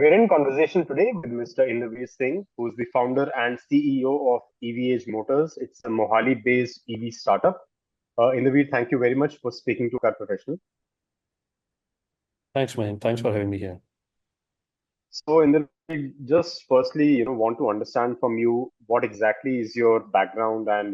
We're in conversation today with Mr. Inderveer Singh, who is the founder and CEO of EVage Motors. It's a Mohali-based EV startup. Inderveer, thank you very much for speaking to Autocar Professional. Thanks, man. Thanks for having me here. So, Inderveer, just firstly, want to understand from you what exactly is your background and,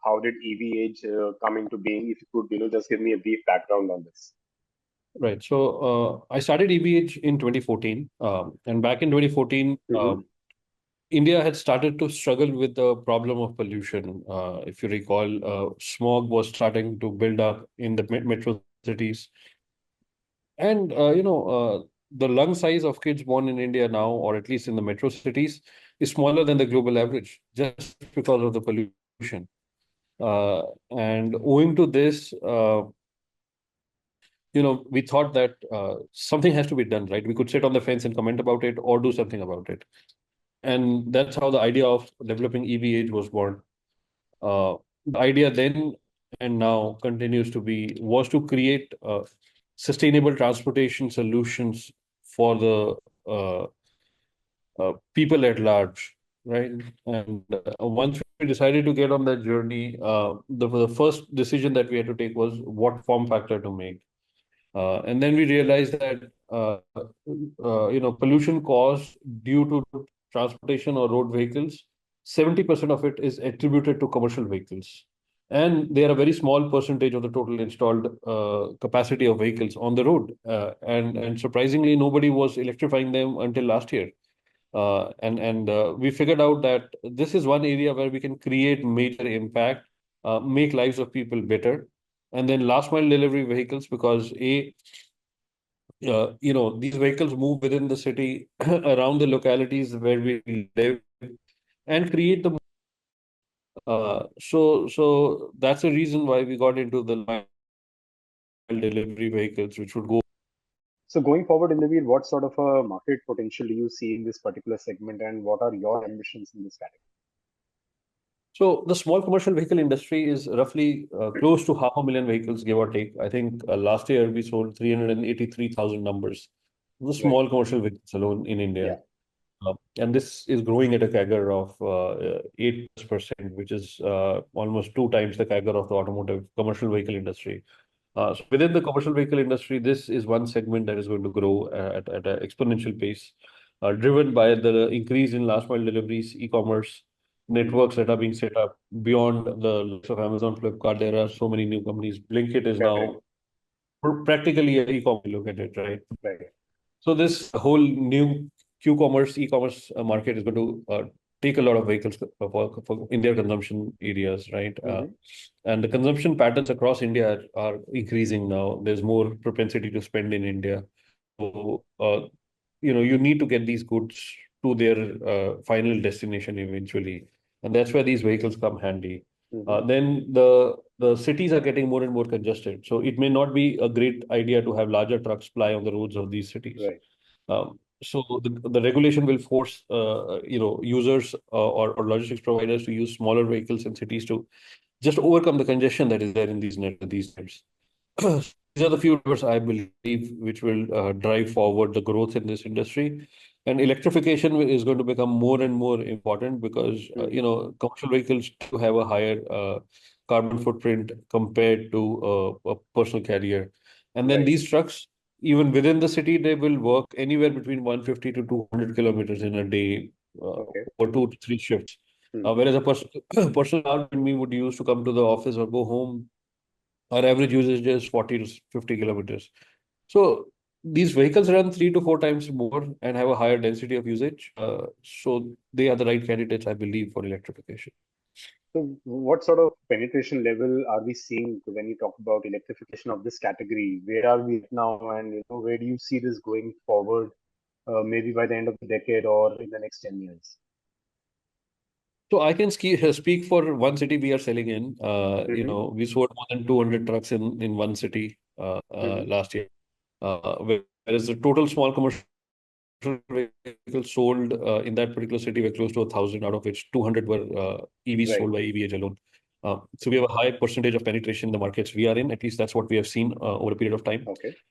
how did EVage come into being? If you could, just give me a brief background on this. Right. So I started EVH in 2014. And back in 2014, India had started to struggle with the problem of pollution. If you recall, smog was starting to build up in the metro cities. And, the lung size of kids born in India now, or at least in the metro cities, is smaller than the global average just because of the pollution. And owing to this, we thought that something has to be done, right? We could sit on the fence and comment about it or do something about it. And that's how the idea of developing EVage was born. The idea then and now continues to was to create sustainable transportation solutions for the people at large, right? And once we decided to get on that journey, the first decision that we had to take was what form factor to make. And then we realized that pollution caused due to transportation or road vehicles, 70% of it is attributed to commercial vehicles. And they are a very small percentage of the total installed capacity of vehicles on the road. And surprisingly, nobody was electrifying them until last year. And we figured out that this is one area where we can create major impact, make lives of people better. And then last mile delivery vehicles, because these vehicles move within the city around the localities where we live and create the so that's the reason why we got into the last mile delivery vehicles, which would go. So going forward, Inderveer, what sort of a market potential do you see in this particular segment, and what are your ambitions in this category? So the small commercial vehicle industry is roughly close to 500,000 vehicles, give or take. I think last year we sold 383,000 numbers. The small commercial vehicles alone in India. And this is growing at a CAGR of 8%, which is almost 2 times the CAGR of the automotive commercial vehicle industry. So within the commercial vehicle industry, this is one segment that is going to grow at an exponential pace, driven by the increase in last mile deliveries, e-commerce networks that are being set up beyond the likes of Amazon, Flipkart. There are so many new companies. Blinkit is now practically an e-commerce. Look at it, right? So this whole new e-commerce market is going to take a lot of vehicles for in their consumption areas, right? And the consumption patterns across India are increasing now. There's more propensity to spend in India. So, you need to get these goods to their final destination eventually. And that's where these vehicles come handy. Then the cities are getting more and more congested. So it may not be a great idea to have larger trucks ply on the roads of these cities. So the regulation will force users or logistics providers to use smaller vehicles in cities to just overcome the congestion that is there in these nets. These are the few drivers I believe which will drive forward the growth in this industry. And electrification is going to become more and more important because commercial vehicles do have a higher carbon footprint compared to a personal carrier. And then these trucks, even within the city, they will work anywhere between 150 to 200 kilometers in a day or 2 to 3 shifts. Whereas a personal car we would use to come to the office or go home, our average usage is 40 to 50 kilometers. So these vehicles run 3 to 4 times more and have a higher density of usage. So they are the right candidates, I believe, for electrification. So what sort of penetration level are we seeing when you talk about electrification of this category? Where are we now, and where do you see this going forward, maybe by the end of the decade or in the next 10 years? So I can speak for one city we are selling in. We sold more than 200 trucks in one city last year. Whereas the total small commercial vehicles sold in that particular city were close to 1,000, out of which 200 were EVs sold by EVage alone. So we have a high percentage of penetration in the markets we are in. At least that's what we have seen over a period of time.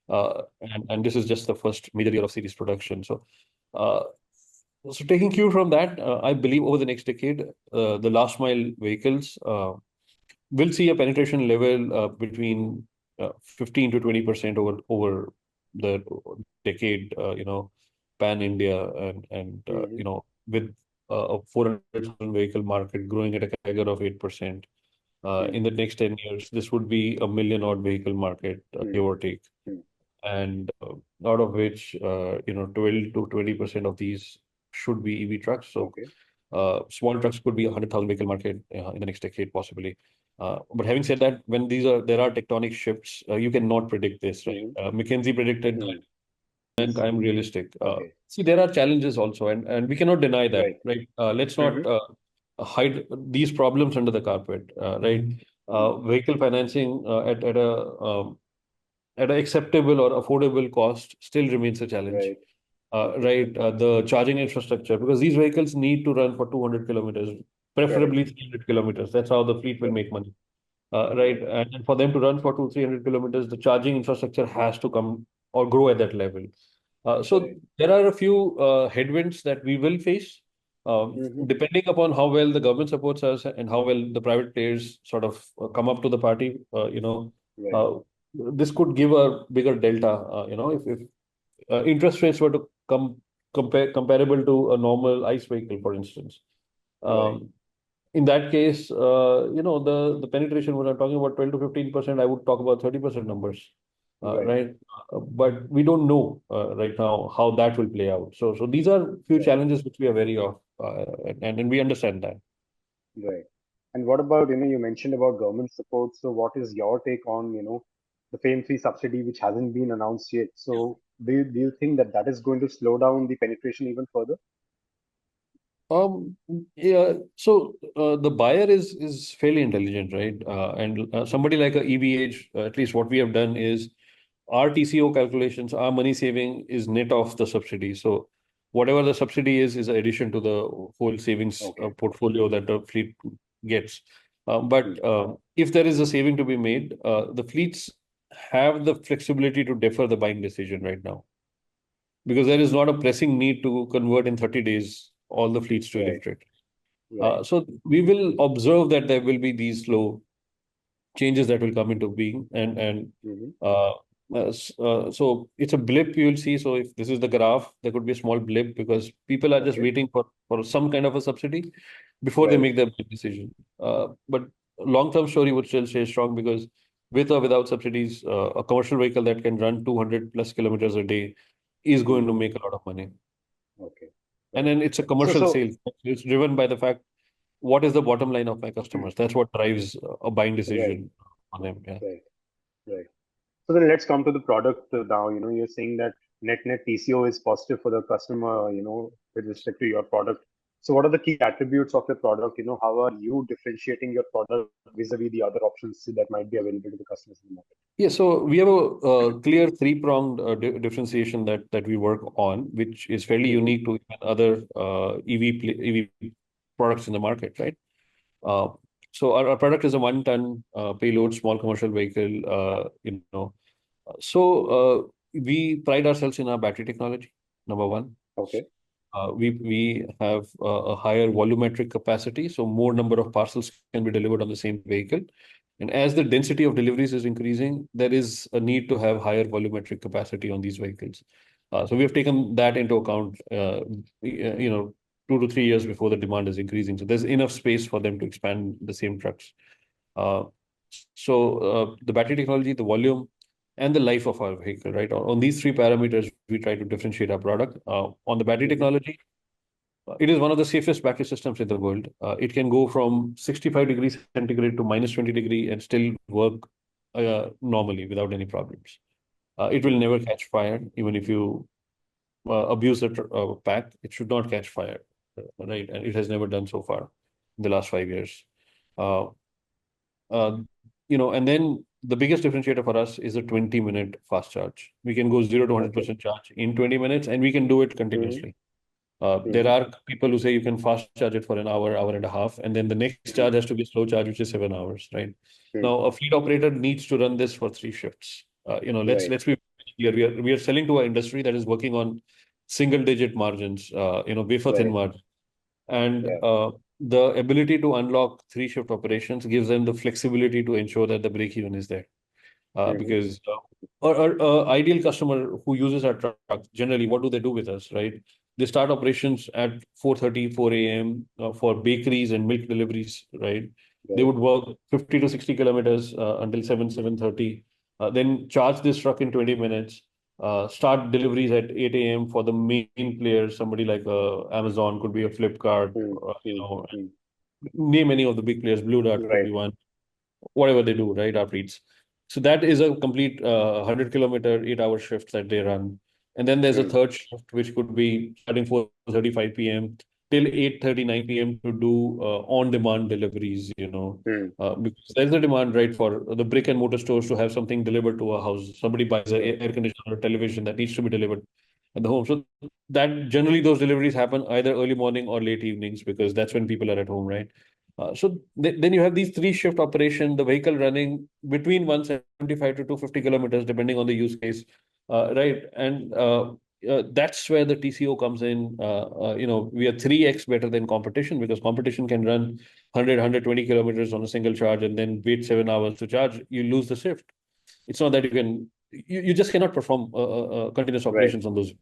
And this is just the first major year of series production. So Uh, so taking cue from that, I believe over the next decade, the last mile vehicles will see a penetration level between 15 to 20% over the decade, pan India and Mm-hmm. with a 400,000 vehicle market growing at a CAGR of 8%. In the next 10 years, this would be a million odd vehicle market, give or take. Mm-hmm. And out of which, 12 to 20% of these should be EV trucks. So Okay. small trucks could be a 100,000 vehicle market in the next decade, possibly. But having said that, when there are tectonic shifts, you cannot predict this, right? Mm-hmm. McKinsey predicted that, Mm-hmm. and I'm realistic. Okay. See, there are challenges also, and we cannot deny that, Right. right? Let's not Mm-hmm. hide these problems under the carpet, right? Mm-hmm. Vehicle financing at an acceptable or affordable cost still remains a challenge. Right. Okay. Right, the charging infrastructure, because these vehicles need to run for 200 kilometers, Correct. preferably 300 kilometers. That's how the fleet will Correct. make money. Right, Right. and for them to run for 300 kilometers, the charging infrastructure has to come or grow at that level. So Correct. there are a few headwinds that we will face, Mm-hmm. depending upon how well the government supports us and how well the private players sort of come up to the party. Right. Uh, this could give a bigger delta. If interest rates were to comparable to a normal ICE vehicle, for instance. Right. Um, in that case, the penetration when I'm talking about 12 to 15%, I would talk about 30% numbers, Right. right? But we don't know right now how that will play out. So these are few Right. challenges which we are wary of, and we understand that. Right. And what about, you mentioned about government support. So what is your take on, the FAME-free subsidy, which hasn't been announced yet? So do you think that that is going to slow down the penetration even further? Um, yeah, so the buyer is fairly intelligent, right? And somebody like a EVage, at least what we have done is our TCO calculations, our money saving is net of the subsidy. So whatever the subsidy is addition to the whole savings Okay. portfolio that the fleet gets. But Hmm. if there is a saving to be made, the fleets have the flexibility to defer the buying decision right now because there is not a pressing need to convert in 30 days all the fleets to Right. electric. Right. So we will observe that there will be these slow changes that will come into being, and Mm-hmm. uh, so it's a blip you will see. So if this is the graph, there could be a small blip because people are just Okay. waiting for some kind of a subsidy before they Right. make their big decision. But long-term story would still stay strong because with or without subsidies, a commercial vehicle that can run 200 plus kilometers a day is going to Mm-hmm. make a lot of money. Okay. And Right. then it's a So, commercial so, sale. It's driven by the fact what is the bottom line of my hmm, customers. That's what drives a buying right. decision on them. Yeah. Right. Right. So then let's come to the product now. You're saying that net TCO is positive for the customer, with respect to your product. So what are the key attributes of your product? How are you differentiating your product vis-a-vis the other options that might be available to the customers in the market? Yeah, so we have a clear three-pronged differentiation that we work on, which is fairly Mm-hmm. unique to even other EV products in the market, right? Uh, so our product is a one-ton payload small commercial vehicle. We pride ourselves in our battery technology, number one. Okay. We have a higher volumetric capacity, so more number of parcels can be delivered on the same vehicle. And as the density of deliveries is increasing, there is a need to have higher volumetric capacity on these vehicles. So we have taken that into account, 2 to 3 years before the demand is increasing. So there's enough space for them to expand the same trucks. Uh, the battery technology, the volume, and the life of our vehicle, right? On these three parameters, we try to differentiate our product. On the battery Mm-hmm. technology, it is one of the safest battery systems in the world. It can go from 65 degrees centigrade to minus 20 degree and still work normally without any problems. It will never catch fire, even if you abuse the pack. It should not catch fire, right? And it has never done so far in the last 5 years. Uh, uh, and then the biggest differentiator for us is a 20-minute fast charge. We can go 0 to Okay. 100% charge in 20 minutes, and we can do it Mm-hmm. continuously. There Mm-hmm. are people who say you can fast charge it for an hour, hour and a half, and then the next Mm-hmm. charge has to be slow charge, which is 7 hours, right? Mm-hmm. Now, a fleet operator needs to run this for 3 shifts. Let's Right. be clear. We are selling to an industry that is working on single-digit margins, wafer thin Right. margins. And Yeah. the ability to unlock three-shift operations gives them the flexibility to ensure that the break-even is there. Mm-hmm. Because our ideal customer who uses our truck, generally, what do they do with us, right? They start operations at 4:30, 4 a.m. For bakeries and milk deliveries, right? They Right. would work 50 to 60 kilometers until 7, 7:30, then charge this truck in 20 minutes, start deliveries at 8 a.m. for the main players, somebody like Amazon, could be a Flipkart, Mm-hmm. name any of the big players, Blue Dart could be Right. one, whatever they do, right? Our fleets. So that is a complete 100-kilometer, 8-hour shift that they run. And then there's a Mm. third shift, which could be starting 4:35 p.m. till 8:30, 9 p.m. to do on-demand deliveries, Mm. because there's a demand, right, for the brick and mortar stores to have something delivered to a house. Somebody buys an Yeah. air conditioner or television that needs to be delivered at the home. So that generally those deliveries happen either early morning or late evenings because that's when people are at home, right? Then you have these three-shift operation, the vehicle running between 175 to 250 kilometers, depending on the use case, right? And that's where the TCO comes in. We are 3x better than competition because competition can run 100, 120 kilometers on a single charge and then wait 7 hours to charge. You lose the shift. It's not that you just cannot perform continuous Right. operations on those,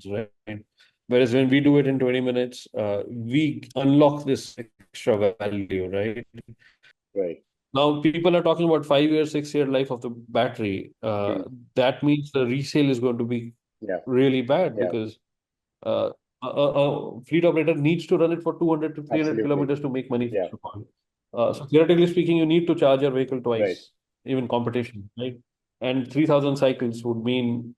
right? Whereas when we do it in 20 minutes, we unlock this extra value, right? Right. Now, people are talking about 5 year, 6 year life of the battery. Mm. That means the resale is going to be Yeah. really bad Yeah. because a fleet operator needs to run it for 200 to 300 Absolutely. kilometers to make money, Yeah. first of all. So theoretically speaking, you need to charge your vehicle Right. twice, even competition, right? And 3,000 cycles would mean,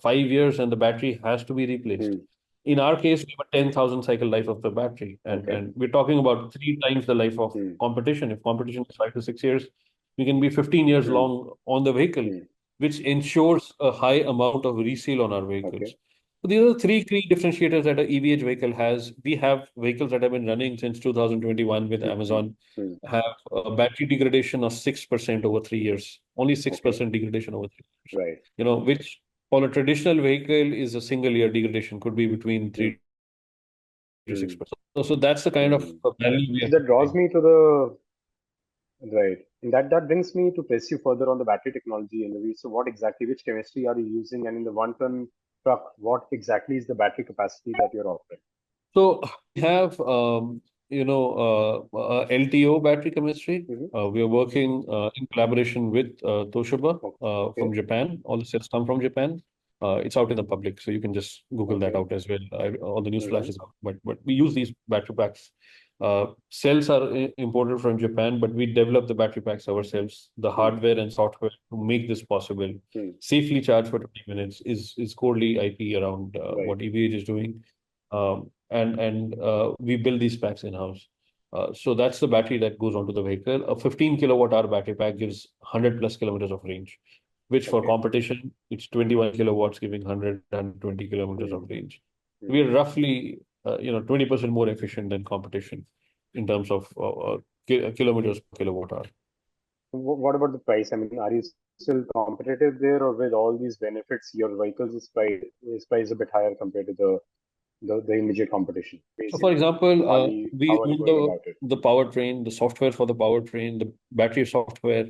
5 years and the battery has to be replaced. Mm. In our case, we have a 10,000 cycle life of the battery, and, Okay. and we're talking about three times the life of Mm. competition. If competition is 5 to 6 years, we can be 15 years Mm. long on the vehicle, Mm. which ensures a high amount of resale on our vehicles. Okay. So these are the three key differentiators that an EVH vehicle has. We have vehicles that have been running since 2021 with Mm-hmm. Amazon, Mm. have a battery degradation of 6% over 3 years, only Okay. 6% degradation over 3 years, Right. which for a traditional vehicle is a single year degradation, could be between Mm. 3 to 6%. Mm. So that's the kind of Mm. value we So are that draws creating. me to the right. And that brings me to press you further on the battery technology in the way. So what exactly, which chemistry are you using? And in the 1 ton truck, what exactly is the battery capacity that you're offering? So we have, LTO battery chemistry. Mm-hmm. We are working in collaboration with Toshiba Okay. from Japan. All the cells come from Japan. It's out in the public, so you can just Google that Okay. out as well. All the news Mm-hmm. flashes out. But we use these battery packs. Cells are imported from Japan, but we develop the battery packs ourselves. The Mm. hardware and software to make this possible. Mm. Safely charge for 20 minutes is corely IP around Right. what EVH is doing. And we build these packs in-house. So that's the battery that goes onto the vehicle. A 15 kilowatt hour battery pack gives 100 plus kilometers of range, which for Okay. competition, it's 21 kilowatts giving 120 kilometers Mm. of range. Mm. We're roughly, 20% more efficient than competition in terms of kilometers per kilowatt hour. What about the price? I mean, are you still competitive there, or with all these benefits, your vehicles is priced a bit higher compared to the immediate competition? So, for Basically, example, we how are you own going about it? the powertrain, the software for the powertrain, the battery software.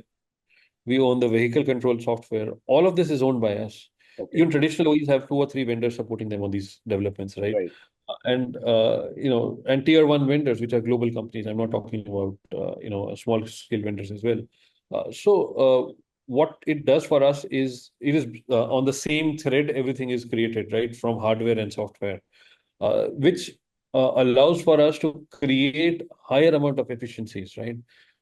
We own the vehicle control software. All of this is owned by us. Okay. Even traditional OEs have two or three vendors supporting them on these developments, right? Right. And tier one vendors, which are global companies. I'm not talking about small scale vendors as well. What it does for us is it is on the same thread. Everything is created, right, from hardware and software, Mm. which allows for us to create higher amount of efficiencies, right?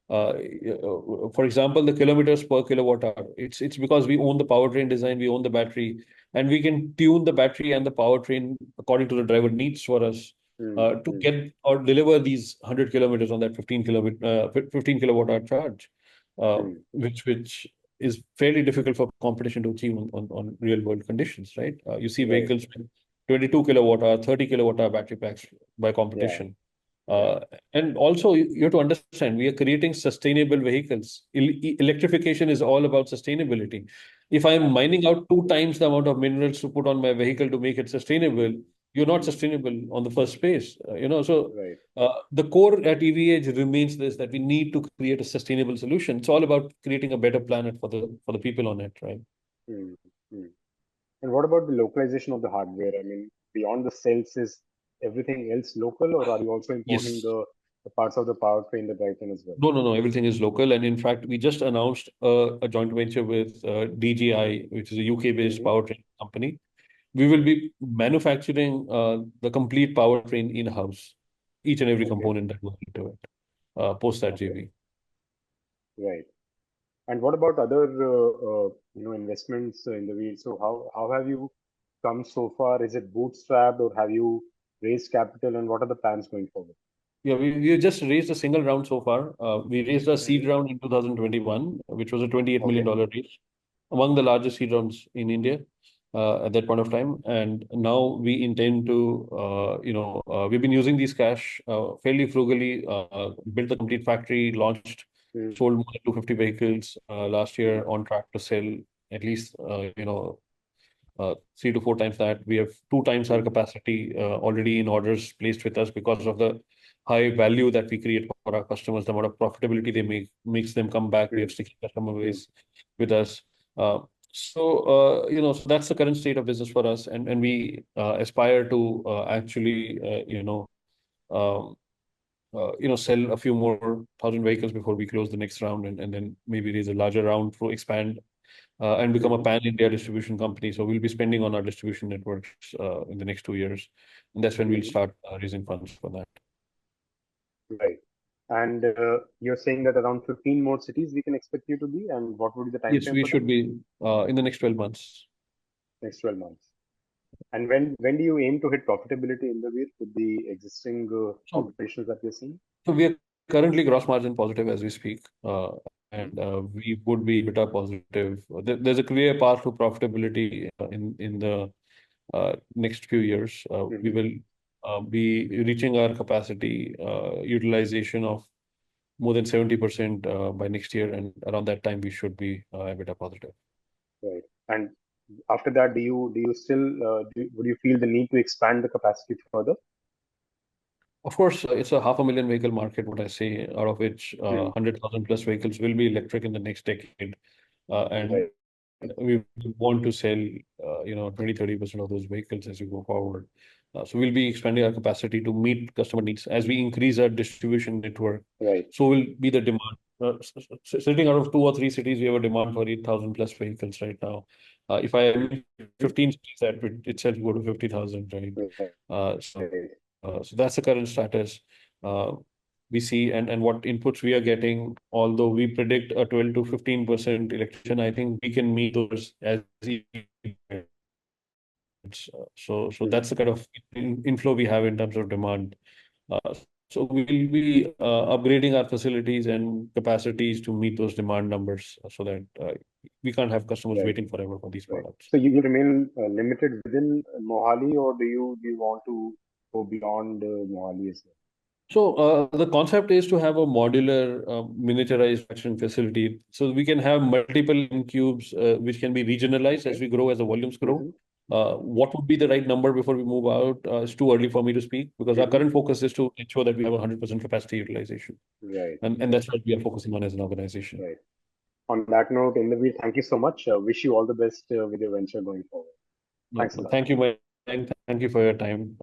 For example, the kilometers per kilowatt hour. It's because we own the powertrain design, we own the battery, and we can tune the battery and the powertrain according to the driver needs for us Mm. to Mm. get or deliver these 100 kilometers on that 15 kilowatt hour charge, Mm. which is fairly difficult for competition to achieve on real world conditions, right? You see Right. vehicles with 22 kilowatt hour, 30 kilowatt hour battery packs by Yeah. competition. Right. And also, you have to understand, we are creating sustainable vehicles. Electrification is all about sustainability. If I'm mining out 2 times the amount of minerals to put on my vehicle to make it sustainable, you're not sustainable on the first place. So Right. the core at EVH remains this, that we need to create a sustainable solution. It's all about creating a better planet for the people on it, right? Hmm. Hmm. And what about the localization of the hardware? I mean, beyond the cells, is everything else local, or are you also importing Yes. the parts of the powertrain, the drivetrain as well? No, no, no. Everything is local. And in fact, we just announced a joint venture with DGI, which is a UK-based Hmm. powertrain company. We will be manufacturing the complete powertrain in-house, each and every Okay. component that goes into it, post that Okay. JV. Right. And what about other investments in the wheel? So how have you come so far? Is it bootstrapped or have you raised capital, and what are the plans going forward? Yeah, we just raised a single round so far. We raised a seed Hmm. round in 2021, which was a $28 Okay. million raise, among the largest seed rounds in India at that point of time. And now we intend to, we've been using these cash fairly frugally, built the complete factory, launched, Hmm. sold more than 250 vehicles last year, on track to sell at least, 3 to 4 times that. We have 2 times our Hmm. capacity already in orders placed with us because of the high value that we create for our customers, the amount of profitability they make makes them come back. We Hmm. have sticky customer Hmm. base with us. So that's the current state of business for us, and we aspire to actually, um, sell a few more thousand vehicles before we close the next round, and then maybe raise a larger round to expand and become a Hmm. pan-India distribution company. So we'll be spending on our distribution networks in the next 2 years, and that's when we'll Hmm. start raising funds for that. Right. And you're saying that around 15 more cities we can expect you to be, and what would be the time Yes, frame we for that? should be in the next 12 months. Next 12 months. And when do you aim to hit profitability in the wheel with the existing So, operations that you're seeing? so we are currently gross margin positive as we speak, Hmm. and we would be EBITDA positive. There's a clear path to profitability in the next few years. We Hmm. will be reaching our capacity utilization of more than 70% by next year, and around that time we should be EBITDA positive. Right. And after that, do you still would you feel the need to expand the capacity further? Of course, it's a 500,000 vehicle market, what I say, out of which Hmm. 100,000 plus vehicles will be electric in the next decade. And Right. we want to sell, 20-30% of those vehicles as we go forward. So we'll be expanding our capacity to meet customer needs as we increase our distribution network. Right. So will be the demand. Sitting out of 2 or 3 cities, we have a demand for 8,000 plus vehicles right now. If I am 15 cities, that would itself go to 50,000, right? Right. Uh, so Right. so that's the current status. Uh, we see, and what inputs we are getting, although we predict a 12 to 15% electrician, I think we can meet those as so Hmm. that's the kind of inflow we have in terms of demand. So we'll be upgrading our facilities and capacities to meet those demand numbers so that we can't have customers Right. waiting forever for these Right. products. So you remain limited within Mohali, or do you want to go beyond Mohali as well? So the concept is to have a modular, miniaturized manufacturing facility, so we can have multiple cubes, which can be regionalized as Okay. we grow, as the volumes grow. Hmm. What would be the right number before we move out? It's too early for me to speak because our Hmm. current focus is to ensure that we have 100% capacity utilization, Right. and that's what we are focusing on as an organization. Right. On that note, Inderveer, thank you so much. Wish you all the best with your venture going forward. No, Thanks a lot. thank you, Mike. Thank you for your time.